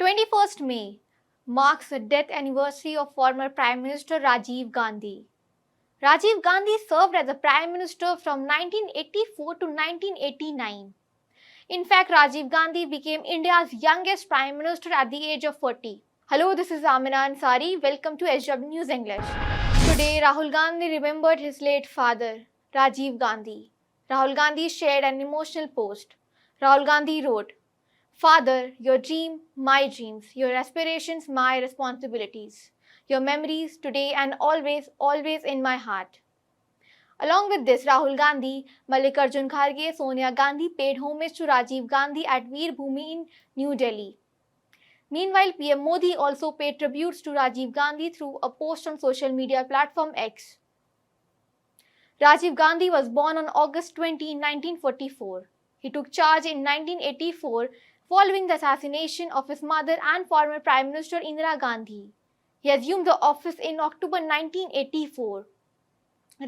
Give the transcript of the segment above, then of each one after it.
21st May marks the death anniversary of former Prime Minister Rajiv Gandhi. Rajiv Gandhi served as the Prime Minister from 1984 to 1989. In fact, Rajiv Gandhi became India's youngest Prime Minister at the age of 40. Hello, this is Amina Ansari. Welcome to SW News English. Today, Rahul Gandhi remembered his late father, Rajiv Gandhi. Rahul Gandhi shared an emotional post. Rahul Gandhi wrote, "Father, your dream, my dreams, your aspirations, my responsibilities, your memories today and always, always in my heart." Along with this, Rahul Gandhi, Mallikarjun Kharge, Sonia Gandhi paid homage to Rajiv Gandhi at Veer Bhumi in New Delhi. Meanwhile, PM Modi also paid tributes to Rajiv Gandhi through a post on social media platform X. Rajiv Gandhi was born on August 20, 1944. He took charge in 1984 following the assassination of his mother and former Prime Minister Indira Gandhi. He assumed the office in October 1984.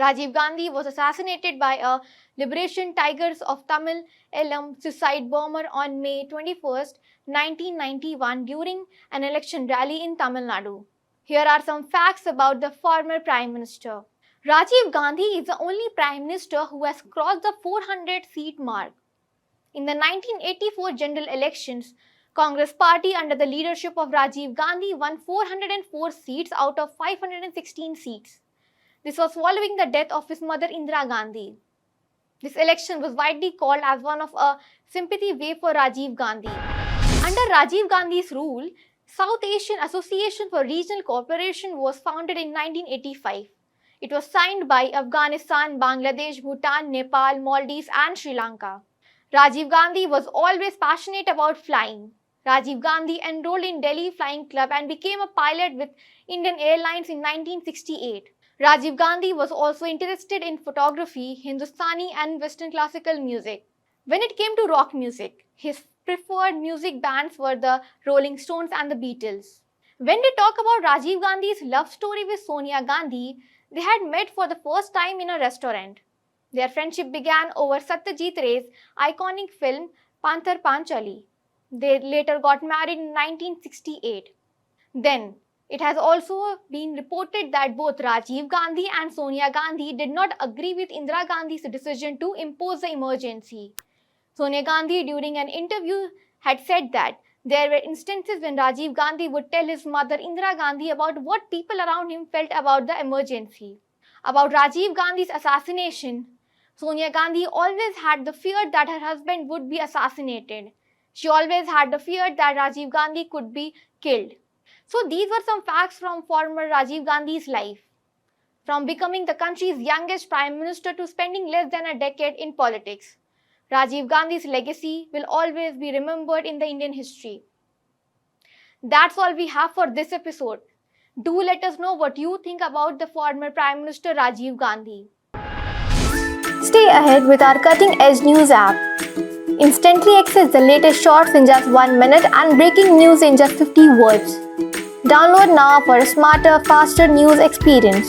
Rajiv Gandhi was assassinated by a Liberation Tigers of Tamil Eelam suicide bomber on May 21, 1991 during an election rally in Tamil Nadu. Here are some facts about the former Prime Minister. Rajiv Gandhi is the only Prime Minister who has crossed the 400-seat mark. In the 1984 general elections, Congress Party under the leadership of Rajiv Gandhi won 404 seats out of 516 seats. This was following the death of his mother Indira Gandhi. This election was widely called as one of a sympathy wave for Rajiv Gandhi. Under Rajiv Gandhi's rule, South Asian Association for Regional Cooperation was founded in 1985. It was signed by Afghanistan, Bangladesh, Bhutan, Nepal, Maldives and Sri Lanka. Rajiv Gandhi was always passionate about flying. Rajiv Gandhi enrolled in Delhi Flying Club and became a pilot with Indian Airlines in 1968. Rajiv Gandhi was also interested in photography, Hindustani and Western classical music. When it came to rock music, his preferred music bands were the Rolling Stones and the Beatles. When we talk about Rajiv Gandhi's love story with Sonia Gandhi, they had met for the first time in a restaurant. Their friendship began over Satyajit Ray's iconic film Panther Panchali. They later got married in 1968. Then, it has also been reported that both Rajiv Gandhi and Sonia Gandhi did not agree with Indira Gandhi's decision to impose the emergency. Sonia Gandhi, during an interview, had said that there were instances when Rajiv Gandhi would tell his mother Indira Gandhi about what people around him felt about the emergency. About Rajiv Gandhi's assassination, Sonia Gandhi always had the fear that her husband would be assassinated. She always had the fear that Rajiv Gandhi could be killed. So these were some facts from former Rajiv Gandhi's life. From becoming the country's youngest Prime Minister to spending less than a decade in politics, Rajiv Gandhi's legacy will always be remembered in the Indian history. That's all we have for this episode. Do let us know what you think about the former Prime Minister Rajiv Gandhi. Stay ahead with our cutting-edge news app. Instantly access the latest shorts in just 1 minute and breaking news in just 50 words. Download now for a smarter, faster news experience.